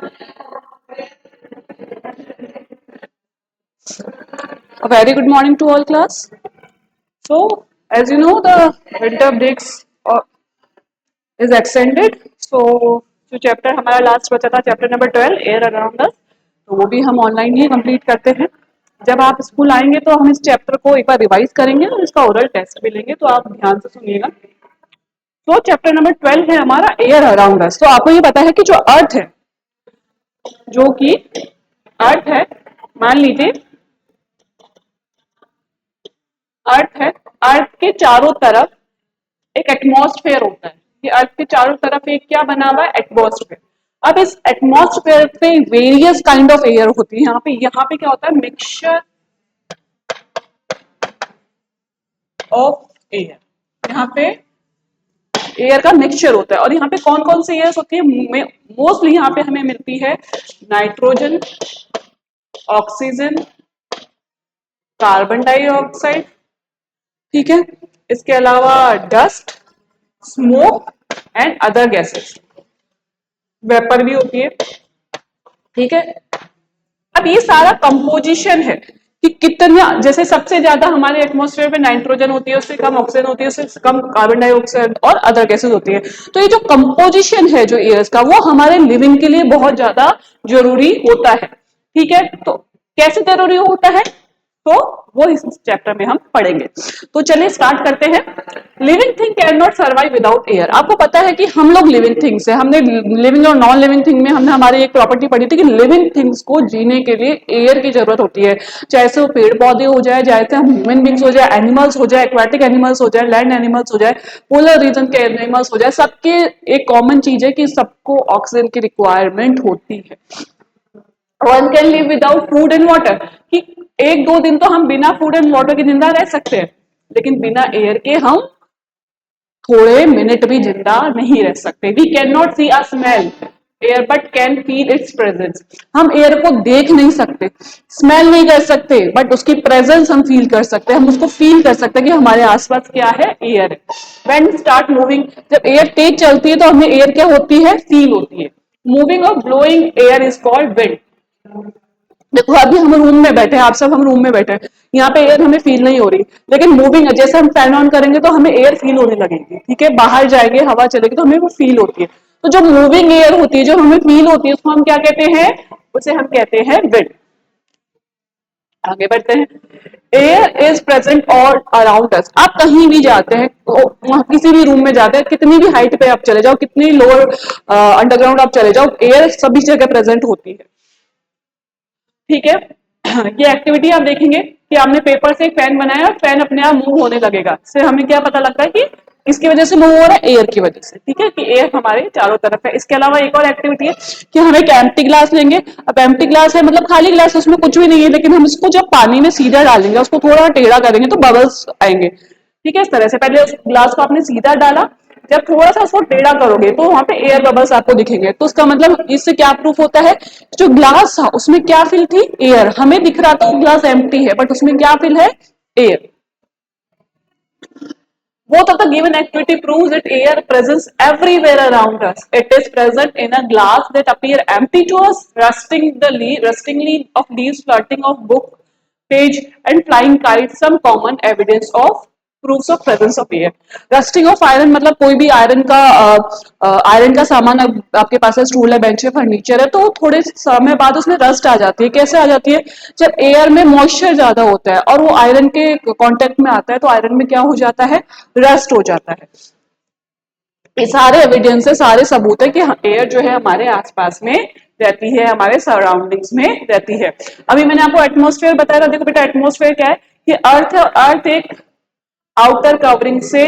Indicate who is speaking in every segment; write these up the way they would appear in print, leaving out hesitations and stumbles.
Speaker 1: A very good morning to all class. So, as you know, the winter breaks is extended. So, जो chapter हमारा last बचा था chapter number 12 air around us, तो वो भी हम ऑनलाइन ही complete करते हैं. जब आप स्कूल आएंगे तो हम इस चैप्टर को एक बार रिवाइज करेंगे और इसका ओरल टेस्ट भी लेंगे, तो आप ध्यान से सुनिएगा. तो चैप्टर नंबर 12 है हमारा एयर अराउंड अस. तो आपको ये पता है कि जो अर्थ है, जो कि अर्थ है, मान लीजिए अर्थ है, अर्थ के चारों तरफ एक एटमॉस्फेयर होता है. ये अर्थ के चारों तरफ एक क्या बना हुआ है, एटमॉस्फेयर. अब इस एटमॉस्फेयर पे वेरियस काइंड ऑफ एयर होती है. यहाँ पे क्या होता है, मिक्सचर ऑफ एयर. यहाँ पे एयर का मिक्सचर होता है. और यहाँ पे कौन कौन सी एयर होती है, मोस्टली यहाँ पे हमें मिलती है नाइट्रोजन, ऑक्सीजन, कार्बन डाइऑक्साइड, ठीक है. इसके अलावा dust, smoke and other gases, vapour भी होती है, ठीक है. अब ये सारा कंपोजिशन है कि कितना, जैसे सबसे ज्यादा हमारे एटमॉस्फेयर में नाइट्रोजन होती है, उससे कम ऑक्सीजन होती है, उससे कम कार्बन डाइऑक्साइड और अदर गैसेस होती है. तो ये जो कंपोजिशन है जो एयर्स का, वो हमारे लिविंग के लिए बहुत ज्यादा जरूरी होता है, ठीक है. तो कैसे जरूरी होता है, तो वो इस चैप्टर में हम पढ़ेंगे. तो चलिए स्टार्ट करते हैं. Living thing can not survive without air. आपको पता है कि हम लोग लिविंग थिंग्स है. हमने लिविंग और नॉन लिविंग थिंग में हमने हमारी एक प्रॉपर्टी पढ़ी थी कि लिविंग थिंग्स को जीने के लिए एयर की जरूरत होती है. चाहे से वो पेड़ पौधे हो जाए, चाहे से हम ह्यूमन बींग्स हो जाए, एनिमल्स हो जाए, एक्वाटिक एनिमल्स हो जाए, लैंड एनिमल्स हो जाए, पोलर रीजन के एनिमल्स हो जाए, सबके एक कॉमन चीज है कि सबको ऑक्सीजन की रिक्वायरमेंट होती है. One can live without food and water, कि एक दो दिन तो हम बिना फूड एंड वाटर के जिंदा रह सकते हैं, लेकिन बिना एयर के हम थोड़े मिनट भी जिंदा नहीं रह सकते. We can not see a smell air but can feel its presence. हम एयर को देख नहीं सकते, स्मेल नहीं कर सकते, बट उसकी प्रेजेंस हम फील कर सकते हैं. हम उसको फील कर सकते हैं कि हमारे आसपास क्या है, एयर है. व्हेन स्टार्ट मूविंग, जब एयर तेज चलती है तो हमें एयर क्या होती है, फील होती है. मूविंग और blowing air is called wind. देखो अभी हम रूम में बैठे हैं, आप सब हम रूम में बैठे हैं, यहाँ पे एयर हमें फील नहीं हो रही, लेकिन मूविंग जैसे हम फैन ऑन करेंगे तो हमें एयर फील होने लगेगी, ठीक है. बाहर जाएंगे, हवा चलेगी तो हमें वो फील होती है. तो जो मूविंग एयर होती है, जो हमें फील होती है, उसको हम क्या कहते हैं, उसे हम कहते हैं विंड. आगे बढ़ते हैं. Air is present all around us. आप कहीं भी जाते हैं, किसी भी रूम में जाते हैं, कितनी भी हाइट पे आप चले जाओ, कितनी लोअर अंडरग्राउंड आप चले जाओ, एयर सभी जगह प्रेजेंट होती है, ठीक है. ये एक्टिविटी आप देखेंगे कि आपने पेपर से एक फैन बनाया, फैन अपने आप मूव होने लगेगा. इससे हमें क्या पता लगता है कि किसकी वजह से मूव हो रहा है, एयर की वजह से, ठीक है, कि एयर हमारे चारों तरफ है. इसके अलावा एक और एक्टिविटी है कि हम एक एम्प्टी ग्लास लेंगे. अब एम्प्टी ग्लास है मतलब खाली ग्लास, उसमें कुछ भी नहीं है, लेकिन हम इसको जब पानी में सीधा डालेंगे, उसको थोड़ा टेढ़ा करेंगे तो बबल्स आएंगे, ठीक है. इस तरह से पहले उस ग्लास को आपने सीधा डाला, जब थोड़ा सा उसको टेढ़ा करोगे तो वहां पे एयर बबल्स आपको दिखेंगे. तो उसका मतलब इससे क्या प्रूफ होता है, जो ग्लास था उसमें क्या फिल थी, एयर. हमें दिख रहा था ग्लास एम्प्टी है, बट उसमें क्या फिल है, air. Both of the given activity proves that air presence everywhere around us. It is present in a glass that appear empty to us, rusting leaf of leaves, flirting of book page, and flying kites. Some common evidence of proofs of presence of air. Rusting of iron मतलब कोई भी iron का सामान आपके पास है, stool है, bench है, furniture है, तो थोड़े समय बाद उसमें रस्ट आ जाती है. कैसे आ जाती है, जब एयर में मॉइस्चर ज्यादा होता है और वो आयरन के कांटेक्ट में आता है, तो आयरन में क्या हो जाता है, रस्ट हो जाता है. ये सारे एविडेंस है, सारे सबूत है कि एयर जो है हमारे आसपास में रहती है, हमारे सराउंडिंग्स में रहती है. अभी मैंने आपको एटमॉस्फेयर बताया था. देखो बेटा, एटमॉस्फेयर क्या है कि अर्थ एक आउटर कवरिंग से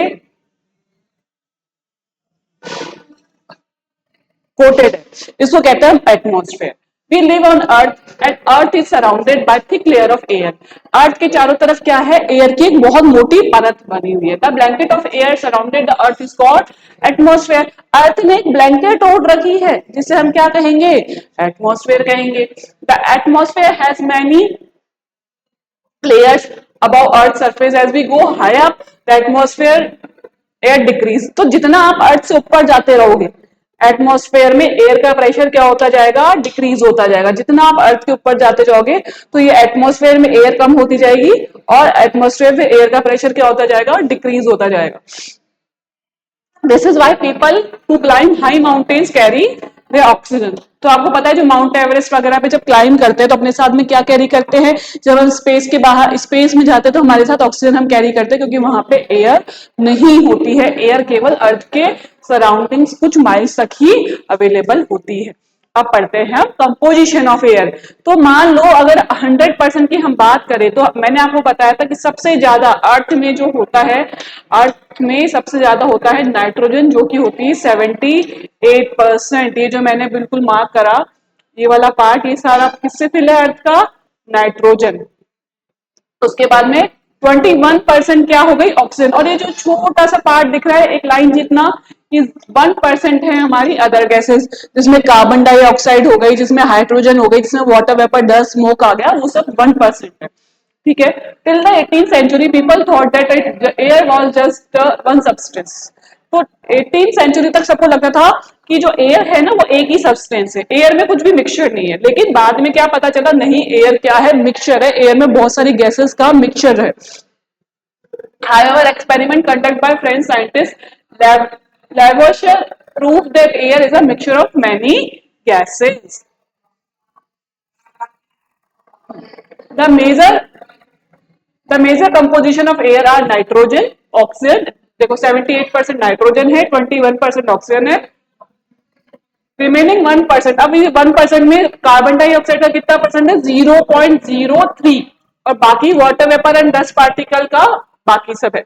Speaker 1: कोटेड है, इसको कहते हैं atmosphere. We live on earth and earth is surrounded by thick layer of air. Earth के चारों तरफ क्या है, एयर की एक बहुत मोटी परत बनी हुई है. The blanket of air surrounded the earth is called atmosphere. Earth ने एक ब्लैंकेट ओढ़ रखी है, जिसे हम क्या कहेंगे, एटमॉस्फेयर कहेंगे. The atmosphere has many layers above earth surface. As we go high up the atmosphere air decrease. तो जितना आप अर्थ से ऊपर जाते रहोगे, एटमॉस्फेयर में एयर का प्रेशर क्या होता जाएगा, डिक्रीज होता जाएगा। जितना आप अर्थ के ऊपर जाते जाओगे तो ये एटमॉस्फेयर में एयर कम होती जाएगी और एटमॉस्फेयर में एयर का प्रेशर क्या होता जाएगा, डिक्रीज होता जाएगा। This is why people who climb high mountains carry the oxygen. तो आपको पता है जो माउंट एवरेस्ट वगैरह पे जब क्लाइंब करते हैं तो अपने साथ में क्या कैरी करते हैं, जब हम स्पेस के बाहर स्पेस में जाते हैं तो हमारे साथ ऑक्सीजन हम कैरी करते हैं, क्योंकि वहां पे एयर नहीं होती है, एयर केवल अर्थ के सराउंडिंग्स कुछ माइल्स तक ही अवेलेबल होती है। अब पढ़ते हैं कंपोजिशन ऑफ एयर। तो मान लो अगर 100% की हम बात करें तो मैंने आपको बताया था कि सबसे ज्यादा अर्थ में जो होता है, अर्थ में सबसे ज्यादा होता है नाइट्रोजन, जो कि होती है 78%। ये जो मैंने बिल्कुल मार्क करा, ये वाला पार्ट, ये सारा किससे फिल है, अर्थ का नाइट्रोजन। उसके बाद में 21% क्या हो गई, ऑक्सीजन। और ये जो छोटा सा पार्ट दिख रहा है एक लाइन जितना, कि 1% है हमारी अदर गैसेस, जिसमें कार्बन डाइऑक्साइड हो गई, जिसमें हाइड्रोजन हो गई, जिसमें वाटर वेपर, डस्ट, स्मोक आ गया, वो सब 1% है। ठीक है। Till the 18th century people thought that air was just one substance। तो 18th सेंचुरी तक सबको लगता था कि जो एयर है ना वो एक ही सब्सटेंस है, एयर में कुछ भी मिक्सचर नहीं है। लेकिन बाद में क्या पता चला, नहीं, एयर क्या है, मिक्सचर है, एयर में बहुत सारी गैसेस का मिक्सचर है। However, experiment conducted by French scientist Lavoisier proved that air is a mixture of many gases. The major the major composition of air are nitrogen, oxygen। देखो 78% nitrogen है, 21% oxygen है, remaining 1%। अब ये 1% में carbon dioxide का कितना percent है, 0.03। और बाकी water vapour and dust particle का बाकी सब है।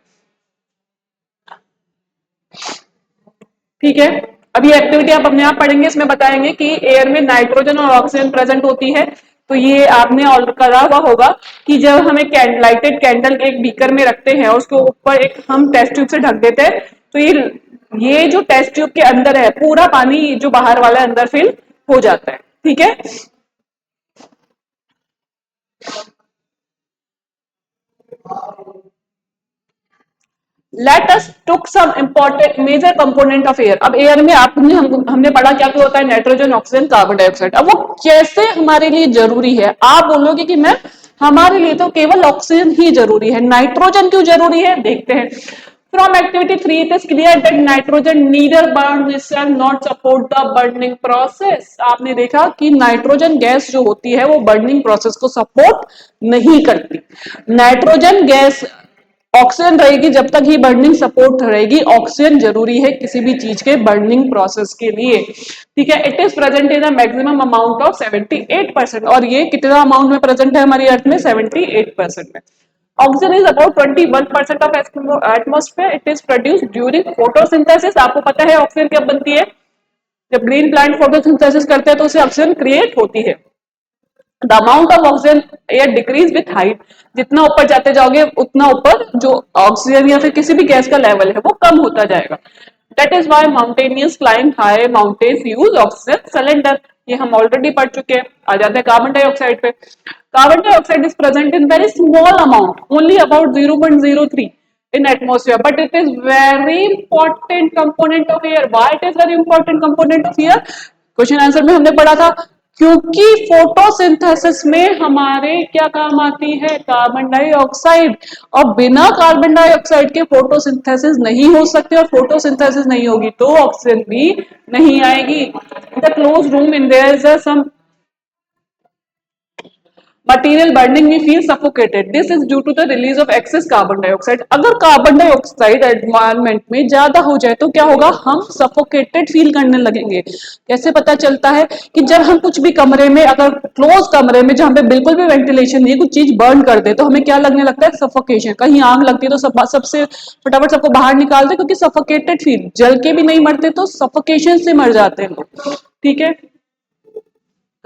Speaker 1: ठीक है। अब ये एक्टिविटी आप अपने आप पढ़ेंगे, इसमें बताएंगे कि एयर में नाइट्रोजन और ऑक्सीजन प्रेजेंट होती है। तो ये आपने ऑल करा हुआ होगा कि जब हमें लाइटेड कैंडल एक बीकर में रखते हैं और उसके ऊपर एक हम टेस्ट ट्यूब से ढक देते हैं, तो ये जो टेस्ट ट्यूब के अंदर है पूरा पानी जो बाहर वाला अंदर फिल हो जाता है। ठीक है। Let us took some important major component of air. अब एयर में हमने पढ़ा क्या क्या होता है, नाइट्रोजन, ऑक्सीजन, कार्बन डाइऑक्साइड। अब वो कैसे हमारे लिए जरूरी है, आप बोलोगे कि मैं, हमारे लिए तो केवल ऑक्सीजन ही जरूरी है, नाइट्रोजन क्यों जरूरी है, देखते हैं। From activity 3 it is clear that nitrogen neither burn itself not support the burning process. आपने देखा कि नाइट्रोजन गैस जो होती है वो बर्निंग प्रोसेस को सपोर्ट नहीं करती। नाइट्रोजन गैस, ऑक्सीजन रहेगी जब तक ही बर्निंग सपोर्ट रहेगी। ऑक्सीजन जरूरी है किसी भी चीज के बर्निंग प्रोसेस के लिए। ठीक है। It is present in maximum amount of 78%। और ये कितना अमाउंट में प्रेजेंट है हमारी अर्थ में, 78% में। Oxygen is about 21% of atmosphere. It is produce during photosynthesis. आपको पता है ऑक्सीजन कब बनती है, जब ग्रीन प्लांट फोटोसिंथेसिस करते हैं तो उससे ऑक्सीजन क्रिएट होती है। The amount of oxygen air decrease with height. जितना ऊपर जाते जाओगे उतना ऊपर जो ऑक्सीजन या फिर किसी भी गैस का लेवल है वो कम होता जाएगा। That is why mountaineers climb high mountains use oxygen cylinder. ये हम ऑलरेडी पढ़ चुके हैं। आ जाते हैं कार्बन डाइऑक्साइड पे। Carbon dioxide is present in very small amount, only about 0.03 in atmosphere, but it is very important component of air। why it is very important component of air? Question answer में हमने पढ़ा था, क्योंकि photosynthesis में हमारे क्या काम आती है, कार्बन डाइऑक्साइड। और बिना कार्बन डाइऑक्साइड के फोटोसिंथेसिस नहीं हो सकते, और फोटोसिंथेसिस नहीं होगी तो ऑक्सीजन भी नहीं आएगी। The close room in there is some material burning में feel suffocated. This is due to the release of excess carbon dioxide. अगर कार्बन डाइऑक्साइड एनवायरमेंट में ज्यादा हो जाए तो क्या होगा, हम सफोकेटेड फील करने लगेंगे। कैसे पता चलता है कि जब हम कुछ भी कमरे में, अगर क्लोज कमरे में जहां पे बिल्कुल भी वेंटिलेशन नहीं है, कुछ चीज बर्न कर दे तो हमें क्या लगने लगता है, सफोकेशन। कहीं आग लगती है तो सबसे फटाफट सबको बाहर निकालते, क्योंकि सफोकेटेड फील, जल के भी नहीं मरते तो सफोकेशन से मर जाते हैं लोग। ठीक है।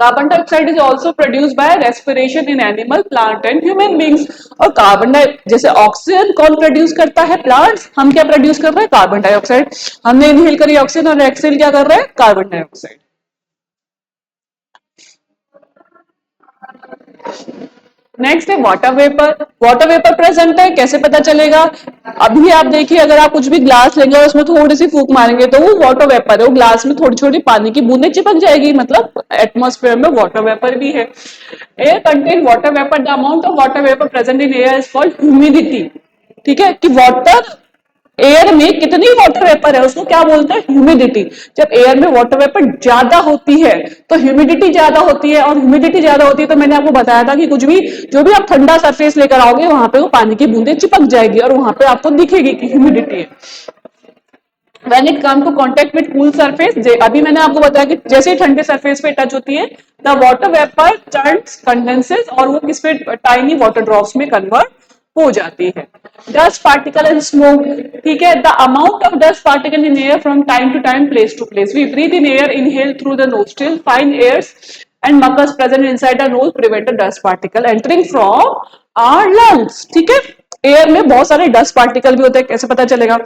Speaker 1: Carbon dioxide is also produce by respiration in animal, plant and human beings. और कार्बन डाइ जैसे ऑक्सीजन कौन प्रोड्यूस करता है, प्लांट्स। हम क्या प्रोड्यूस कर रहे हैं, कार्बन डाइऑक्साइड। हमने इनहेल करी ऑक्सीजन और एक्सहेल क्या कर रहे हैं, कार्बन डाइऑक्साइड। नेक्स्ट है water vapour. Water vapour present है, कैसे पता चलेगा? अभी आप देखिए, अगर आप कुछ भी ग्लास लेंगे और उसमें थोड़ी सी फूंक मारेंगे तो वो वाटर वेपर है, वो ग्लास में थोड़ी छोटी पानी की बूंदें चिपक जाएगी, मतलब एटमॉस्फेयर में वाटर वेपर भी है। Air contain water vapour, the amount of water vapour present in air is called humidity. ठीक है, कि वाटर, एयर में कितनी वाटर वेपर है उसको क्या बोलते हैं? ह्यूमिडिटी। जब एयर में वाटर वेपर ज्यादा होती है तो ह्यूमिडिटी ज्यादा होती है, और ह्यूमिडिटी ज्यादा होती है तो मैंने आपको बताया था कि कुछ भी, जो भी आप ठंडा सरफेस लेकर आओगे वहां पे वो पानी की बूंदें चिपक जाएगी और वहां पे आपको दिखेगी कि ह्यूमिडिटी है। When it come to contact with cool surface, अभी मैंने आपको बताया कि जैसे ही ठंडे सरफेस पे टच होती है the water vapour turns condenses, और वो किस पे? टाइनी वाटर ड्रॉप्स में कन्वर्ट हो जाती है। डस्ट पार्टिकल एंड स्मोक, ठीक है, the amount of dust particle in air from time to time, place to place. We breathe in air, inhale through the nostril, fine airs and mucus present inside the nose prevent the dust particle entering from our lungs। ठीक है, air में बहुत सारे dust particle भी होते हैं, कैसे पता चलेगा?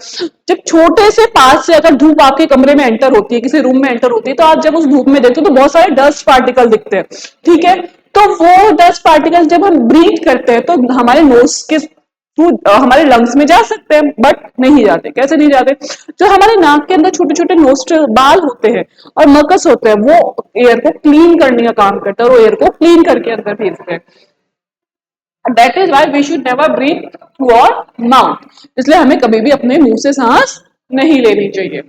Speaker 1: जब छोटे से पास से अगर धूप आपके कमरे में एंटर होती है, किसी रूम में एंटर होती है, तो आप जब उस धूप में देखते हो तो बहुत सारे डस्ट पार्टिकल दिखते हैं। ठीक है, तो वो डस्ट पार्टिकल जब हम ब्रीथ करते हैं तो हमारे नोज के थ्रू हमारे लंग्स में जा सकते हैं, बट नहीं जाते। कैसे नहीं जाते? जो हमारे नाक के अंदर छोटे छोटे नोस्ट्रल बाल होते हैं और मकस होते हैं, वो एयर को क्लीन करने का काम करता है और एयर को क्लीन करके अंदर भेजते हैं। That is why we should never breathe through our mouth, इसलिए हमें कभी भी अपने मुंह से सांस नहीं लेनी चाहिए।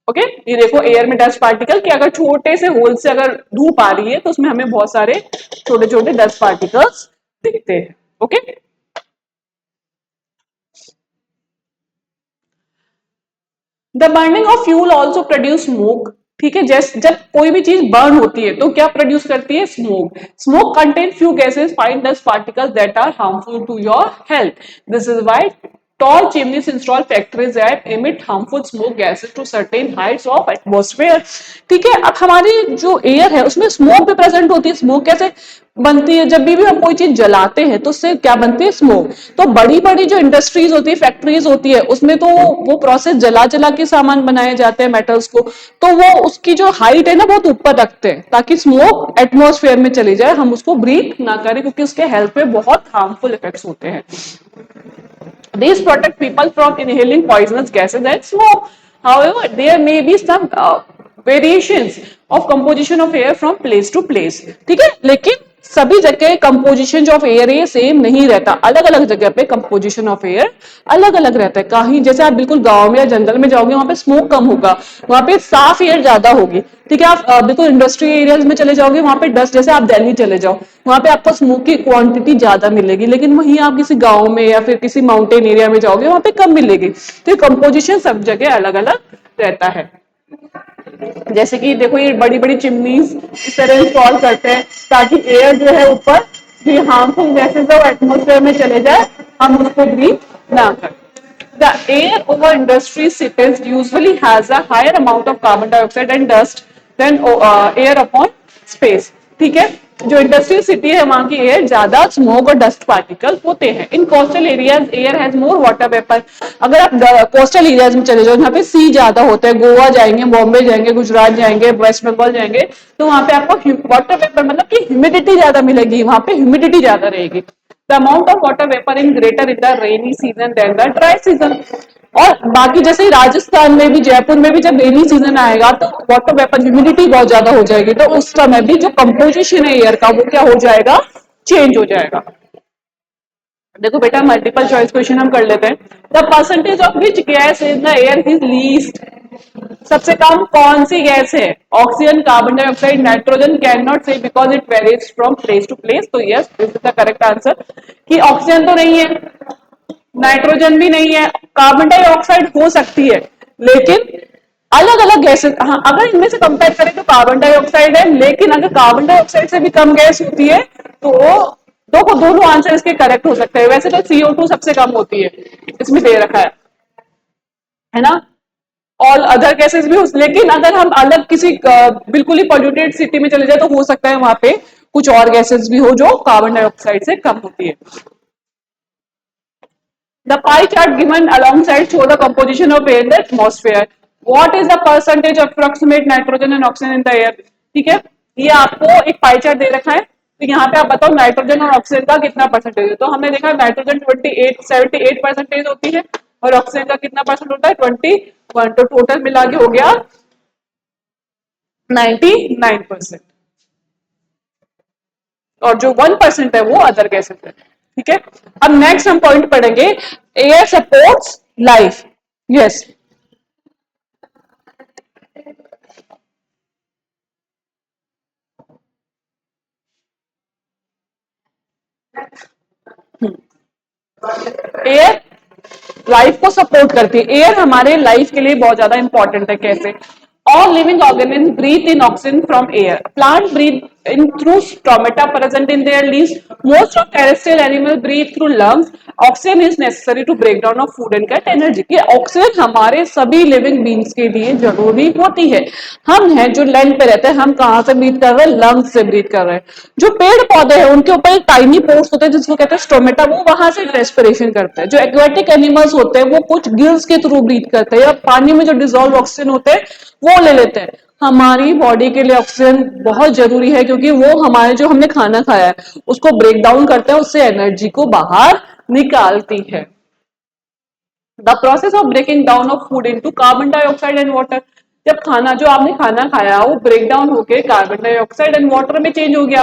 Speaker 1: ओके, ये देखो एयर में डस्ट पार्टिकल, कि अगर छोटे से होल से अगर धूप आ रही है तो उसमें हमें बहुत सारे छोटे छोटे डस्ट पार्टिकल्स दिखते हैं। Okay, the burning of fuel also produce smoke. ठीक है, जैसे जब कोई भी चीज बर्न होती है तो क्या प्रोड्यूस करती है? Smoke. Smoke contain few gases, fine dust particles that are harmful to your health. This is why tall chimneys install factories that emit harmful smoke gases to certain heights of atmosphere। ठीक है, अब हमारी जो air है उसमें smoke भी present होती है। स्मोक कैसे बनती है? जब भी हम कोई चीज जलाते हैं तो उससे क्या बनती है? स्मोक। तो बड़ी बड़ी जो इंडस्ट्रीज होती है, फैक्ट्रीज होती है, उसमें तो वो प्रोसेस जला जला के सामान बनाए जाते हैं मेटल्स को, तो वो उसकी जो हाइट है ना बहुत ऊपर रखते हैं ताकि स्मोक एटमॉस्फेयर में चली जाए, हम उसको ब्रीथ ना करें, क्योंकि उसके हेल्थ पे बहुत हार्मफुल इफेक्ट्स होते हैं। These protect people from inhaling poisonous gases and smoke. However, there may be some variations of composition of air from place to place। ठीक है, लेकिन सभी जगह कंपोजिशन ऑफ एयर ये सेम नहीं रहता, अलग अलग जगह पे कंपोजिशन ऑफ एयर अलग अलग रहता है। कहीं जैसे आप बिल्कुल गांव में या जंगल में जाओगे वहां पे स्मोक कम होगा, वहां पे साफ एयर ज्यादा होगी। ठीक है, आप बिल्कुल इंडस्ट्री एरियाज में चले जाओगे वहां पे डस्ट, जैसे आप दिल्ली चले जाओ वहां पे आपको स्मोक की क्वांटिटी ज्यादा मिलेगी, लेकिन वहीं आप किसी गांव में या फिर किसी माउंटेन एरिया में जाओगे वहां पे कम मिलेगी। तो कंपोजिशन सब जगह अलग अलग रहता है। जैसे कि देखो ये बड़ी बड़ी चिमनीज इस तरह इंस्टॉल करते हैं ताकि एयर जो है ऊपर भी हार्मफुल गैसेस जो एटमोस्फेयर में चले जाए, हम उसको ब्रीथ ना करें। The air over industry cities usually has a higher amount of carbon dioxide and dust than air upon space। ठीक है, जो इंडस्ट्रियल सिटी है वहां की एयर ज्यादा स्मोक और डस्ट पार्टिकल होते हैं। इन coastal areas air has more water vapour. अगर आप कोस्टल एरियाज में चले जाओ जहाँ पे सी ज्यादा होता है, गोवा जाएंगे, बॉम्बे जाएंगे, गुजरात जाएंगे, वेस्ट बंगाल जाएंगे, तो वहां पे आपको वाटर वेपर मतलब कि ह्यूमिडिटी ज्यादा मिलेगी, वहां पे ह्यूमिडिटी ज्यादा रहेगी। The amount of water vapour in greater in the rainy season than the dry season. और बाकी जैसे राजस्थान में भी, जयपुर में भी जब रेनी सीजन आएगा तो वाटर वेपर ह्यूमिडिटी बहुत ज्यादा हो जाएगी, तो उस समय भी जो कंपोजिशन है एयर का वो क्या हो जाएगा? चेंज हो जाएगा। देखो बेटा मल्टीपल चॉइस क्वेश्चन हम कर लेते हैं। The percentage of which gas in the air is least. सबसे कम कौन सी गैस है? Oxygen, carbon dioxide, nitrogen. Can not say because it varies from place to place. तो yes, this is the correct answer कि oxygen तो नहीं है, नाइट्रोजन भी नहीं है, कार्बन डाइऑक्साइड हो सकती है, लेकिन अलग अलग गैसेस। हाँ, अगर इनमें से कंपेयर करें तो कार्बन डाइऑक्साइड है, लेकिन अगर कार्बन डाइऑक्साइड से भी कम गैस होती है तो दोनों आंसर इसके करेक्ट हो सकते हैं। वैसे तो CO2 सबसे कम होती है, इसमें दे रखा है ना, ऑल अदर गैसेस भी लेकिन अगर हम अलग किसी बिल्कुल ही पॉल्यूटेड सिटी में चले जाए तो हो सकता है वहां पे कुछ और गैसेस भी हो जो कार्बन डाइऑक्साइड से कम होती है। The pie chart given alongside show the composition of air in the atmosphere. What is the percentage approximate nitrogen and oxygen in the air? ठीक है, ये आपको एक पाई चार्ट दे रखा है तो यहाँ पे आप बताओ नाइट्रोजन और ऑक्सीजन का कितना परसेंटेज है। तो हमने देखा नाइट्रोजन 78 होती है और ऑक्सीजन का कितना परसेंट होता है 21। तो टोटल मिला के हो गया 99%। और जो 1% है वो अदर गैसेस है। ठीक है, अब नेक्स्ट हम पॉइंट पढ़ेंगे, air supports life. Yes, air life को सपोर्ट करती है। एयर हमारे लाइफ के लिए बहुत ज्यादा इंपॉर्टेंट है। कैसे? All living organism breathe in oxygen from air, plant breathe in through stomata present in their leaves, most of terrestrial animal breathe through lungs, oxygen is necessary to break down of food and get energy. ये oxygen हमारे सभी living beings के लिए जरूरी होती है। हम हैं जो लैंड पे रहते हैं, हम कहाँ से ब्रीथ कर रहे हैं? लंग्स से ब्रीथ कर रहे हैं। जो पेड़ पौधे हैं उनके ऊपर एक टाइनी पोर्स होते हैं जिसको कहते हैं स्टोमेटा, वो वहां से रेस्पिरेशन करते हैं। जो एक्वेटिक एनिमल्स होते हैं वो कुछ गिल्स के थ्रू ब्रीथ करते हैं, या पानी में जो डिजोल्व ऑक्सीजन होते हैं वो ले लेते हैं। हमारी बॉडी के लिए ऑक्सीजन बहुत जरूरी है क्योंकि वो हमारे जो हमने खाना खाया है उसको ब्रेक डाउन करता है, उससे एनर्जी को बाहर निकालती है। The process of breaking down of food into carbon dioxide and water, जब खाना जो आपने खाना खाया वो ब्रेक डाउन होकर कार्बन डाइऑक्साइड एंड वाटर में चेंज हो गया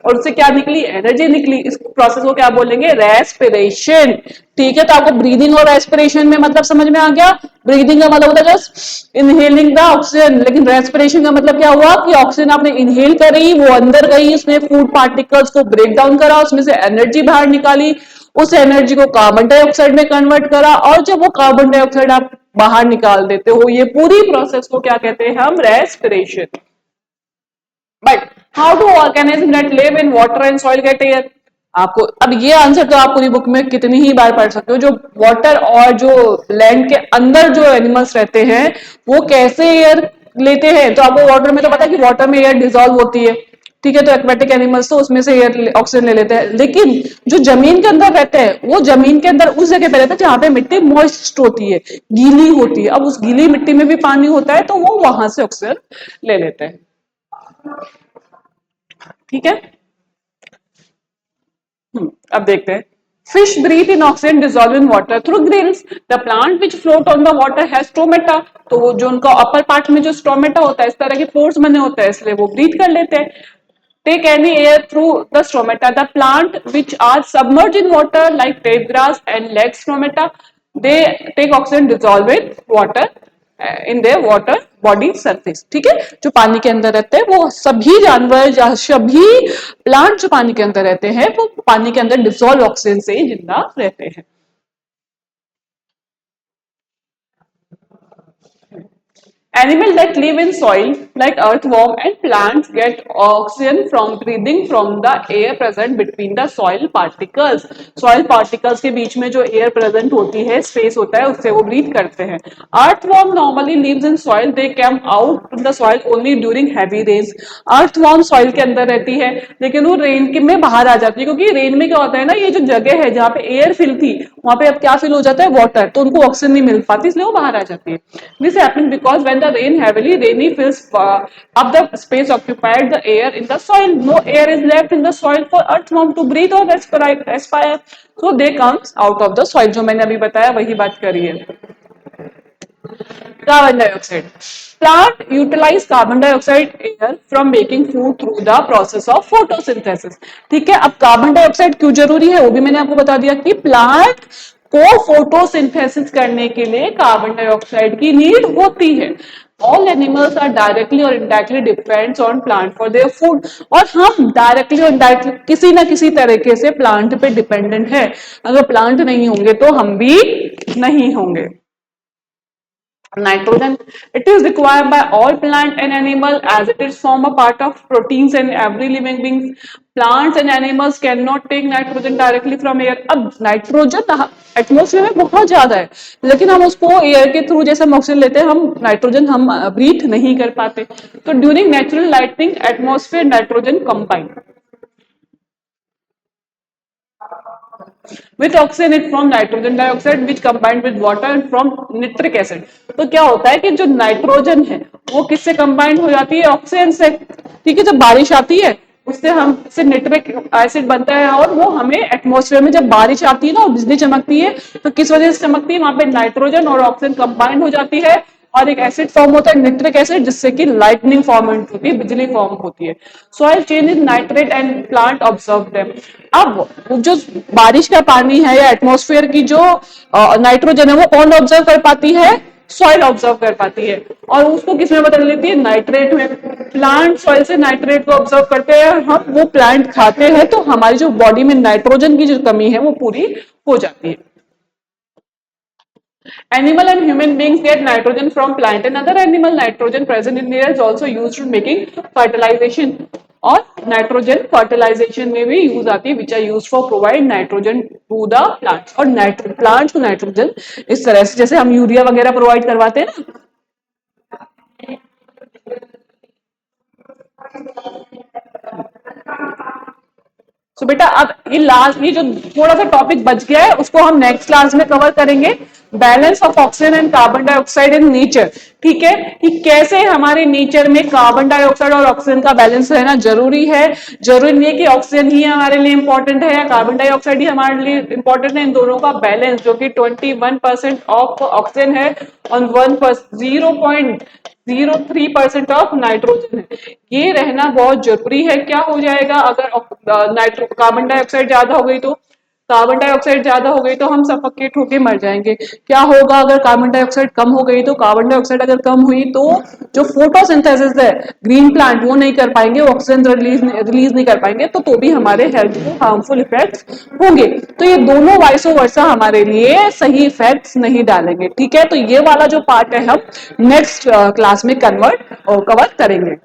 Speaker 1: और उससे क्या निकली? एनर्जी निकली। इस प्रोसेस को क्या बोलेंगे? रेस्पिरेशन। ठीक है, तो आपको ब्रीदिंग और रेस्पिरेशन में मतलब समझ में आ गया। ब्रीदिंग का मतलब होता है जस्ट इनहेलिंग द ऑक्सीजन, लेकिन रेस्पिरेशन का मतलब क्या हुआ कि ऑक्सीजन आपने इनहेल करी, वो अंदर गई, उसने फूड पार्टिकल्स को ब्रेक डाउन करा, उसमें से एनर्जी बाहर निकाली, उस एनर्जी को कार्बन डाइऑक्साइड में कन्वर्ट करा, और जब वो कार्बन डाइऑक्साइड आप बाहर निकाल देते हो, ये पूरी प्रोसेस को क्या कहते हैं हम? Respiration. But how do organism that live in water and soil get air? आपको अब ये आंसर तो आप पूरी बुक में कितनी ही बार पढ़ सकते हो। जो वाटर और जो लैंड के अंदर जो एनिमल्स रहते हैं वो कैसे एयर लेते हैं? तो आपको वाटर में तो पता है कि वाटर में एयर डिजोल्व होती है। ठीक है, तो एक्वेटिक एनिमल्स तो उसमें से एयर ऑक्सीजन ले लेते हैं, लेकिन जो जमीन के अंदर रहते हैं वो जमीन के अंदर उस जगह पे रहते हैं जहां पे मिट्टी मॉइस्ट होती है, गीली होती है। अब उस गीली मिट्टी में भी पानी होता है तो वो वहां से ऑक्सीजन ले लेते हैं। ठीक है, अब देखते हैं। Fish breathe in oxygen dissolve in water through gills, the plant which float on the water has stomata, तो वो जो उनका अपर पार्ट में जो स्टोमेटा होता है, इस तरह के पोर्स बने होते हैं, इसलिए वो ब्रीथ कर लेते हैं। Take any air through the stromata. The plant which are submerged in water like tape grass and leg stromata, they take oxygen dissolve in water in their water body surface. ठीक है, जो पानी के अंदर रहते हैं वो सभी जानवर या सभी प्लांट जो पानी के अंदर रहते हैं वो पानी के अंदर डिसॉल्व ऑक्सीजन से ही जिंदा रहते हैं। Animals that live in soil like earthworm and plants get oxygen from breathing from the air present between the soil particles. Soil particles के बीच में जो air present होती है, space होता है, उससे वो breathe करते हैं। Earthworm normally lives in soil. They come out to the soil only during heavy rains. Earthworm soil के अंदर रहती है लेकिन वो रेन के में बाहर आ जाती है, क्योंकि रेन में क्या होता है ना, ये जो जगह है जहाँ पे एयर फिल थी वहां पे अब क्या फिल हो जाता है? वाटर, तो उनको ऑक्सीजन नहीं मिल पाती, इसलिए वो बाहर आ जाती है। This happen because when the rain heavily rainy fills up the space occupied the air in the soil. No air is left in the soil for earthworm to breathe or aspire, so they comes out of the soil. जो मैंने अभी बताया वही बात करी है। Carbon dioxide, plant utilise carbon dioxide air from making food through the process of photosynthesis. ठीक है, अब कार्बन डाइऑक्साइड क्यों जरूरी है वो भी मैंने आपको बता दिया कि प्लांट को फोटोसिंथेसिस करने के लिए कार्बन डाइऑक्साइड की नीड होती है। ऑल एनिमल्स आर डायरेक्टली और indirectly depends on plant for their food, और हम डायरेक्टली और इनडायरेक्टली किसी ना किसी तरीके से प्लांट पे डिपेंडेंट है। अगर प्लांट नहीं होंगे तो हम भी नहीं होंगे। Nitrogen, it is required by all plant and animal as it is form a part of proteins in every living being. Plants and animals cannot take nitrogen directly from air. अब nitrogen atmosphere में बहुत ज्यादा है लेकिन हम उसको air के through जैसे ऑक्सीजन लेते हैं, हम नाइट्रोजन हम ब्रीथ नहीं कर पाते। तो during natural lightning atmosphere nitrogen combine with oxygen it from nitrogen dioxide which combined with water and from nitric acid। तो क्या होता है कि जो नाइट्रोजन है वो किससे कंबाइंड हो जाती है? ऑक्सीजन से। ठीक है, जब बारिश आती है उससे हम से निट्रिक एसिड बनता है और वो हमें एटमॉस्फेयर में जब बारिश आती है ना और बिजली चमकती है तो किस वजह से चमकती है, वहां पे नाइट्रोजन और ऑक्सीजन कंबाइंड हो जाती है और एक एसिड फॉर्म होता है निट्रिक एसिड, जिससे कि लाइटनिंग फॉर्म होती है, बिजली फॉर्म होती है। Soil change in nitrate and plant observe them. अब जो बारिश का पानी है या एटमॉस्फेयर की जो नाइट्रोजन है वो कौन ऑब्जर्व कर पाती है, सॉइल ऑब्जर्व कर पाती है और उसको किसमें बदल लेती है, नाइट्रेट में। प्लांट सॉइल से नाइट्रेट को ऑब्जर्व करते हैं, हम वो प्लांट खाते हैं तो हमारी जो बॉडी में नाइट्रोजन की जो कमी है वो पूरी हो जाती है। Animal and human beings get nitrogen from plant and other animal. Nitrogen present in the air is also used in making fertilization. और नाइट्रोजन फर्टिलाइजेशन में भी यूज आती है, which are use for provide nitrogen to the plants. और plants को nitrogen इस तरह से, जैसे हम यूरिया वगैरह प्रोवाइड करवाते हैं ना। सो बेटा अब ये जो थोड़ा सा टॉपिक बच गया है उसको हम नेक्स्ट क्लास में कवर करेंगे। Balance of oxygen and carbon dioxide in nature. ठीक है, कि कैसे हमारे नेचर में कार्बन डाइऑक्साइड और ऑक्सीजन का बैलेंस रहना जरूरी है। जरूरी नहीं है कि ऑक्सीजन ही हमारे लिए इंपॉर्टेंट है या कार्बन डाइऑक्साइड ही हमारे लिए इंपॉर्टेंट है। इन दोनों का बैलेंस जो कि 21% ऑफ ऑक्सीजन है और 0.03% ऑफ नाइट्रोजन है, ये रहना बहुत जरूरी है। क्या हो जाएगा अगर नाइट्रो कार्बन डाइऑक्साइड ज्यादा हो गई तो, कार्बन डाइऑक्साइड ज्यादा हो गई तो हम सफोकेट होके मर जाएंगे। क्या होगा अगर कार्बन डाइऑक्साइड कम हो गई तो, कार्बन डाइऑक्साइड अगर कम हुई तो जो फोटोसिंथेसिस है ग्रीन प्लांट वो नहीं कर पाएंगे, ऑक्सीजन रिलीज नहीं कर पाएंगे, तो भी हमारे हेल्थ को हार्मफुल इफेक्ट्स होंगे। तो ये दोनों वाइसो वर्सा हमारे लिए सही इफेक्ट्स नहीं डालेंगे। ठीक है, तो ये वाला जो पार्ट है हम नेक्स्ट क्लास में कवर करेंगे।